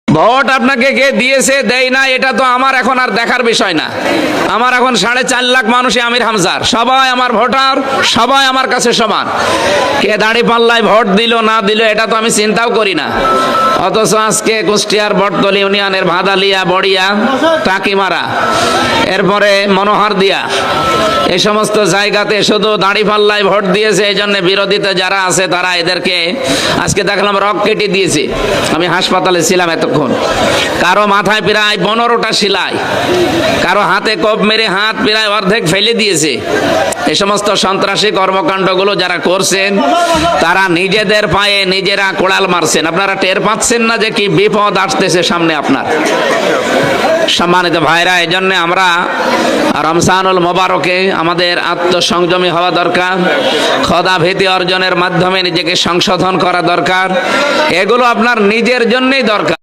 Vote আপনাকে কে দিয়েছে দেয় না এটা তো আমার এখন আর দেখার বিষয় না। আমার এখন 4.5 লাখ মানুষই আমির হামজার, সবাই আমার ভোটার, সবাই আমার কাছে সমান। কে দাঁড়িপাল্লায় ভোট দিল না দিল এটা তো আমি চিন্তাও করি না। অথচ আজকে কুষ্টিয়ার বটতলী ইউনিয়নের ভাদালিয়া, বড়িয়া, টাকিমারা, এরপরে মনোহরদিয়া, এই সমস্ত জায়গাতে শুধু দাঁড়িপাল্লায় ভোট দিয়েছে। এই জন্য বিরোধীতে যারা আছে তারা এদেরকে আজকে দেখলাম রক কেটে দিয়েছে। আমি হাসপাতালে ছিলাম এতক্ষণ, কারো মাথায় প্রায় 15টা সেলাই, কারো হাতে কোপ মেরে হাত প্রায় অর্ধেক ফেলে দিয়েছে। এই সমস্ত সন্ত্রাসী কর্মকাণ্ডগুলো যারা করছেন তারা নিজেদের পায়ে নিজেরা কোড়াল মারছেন। আপনারা টের পাচ্ছেন না যে কি বিপদ আসতেছে সামনে আপনার? সম্মানিত ভাইরা, এই জন্য আমরা রমজানুল মোবারকে আমাদের আত্মসংযমী হওয়া দরকার, খোদা ভীতি অর্জনের মাধ্যমে নিজেকে সংশোধন করা দরকার। এগুলো আপনার নিজের জন্যই দরকার।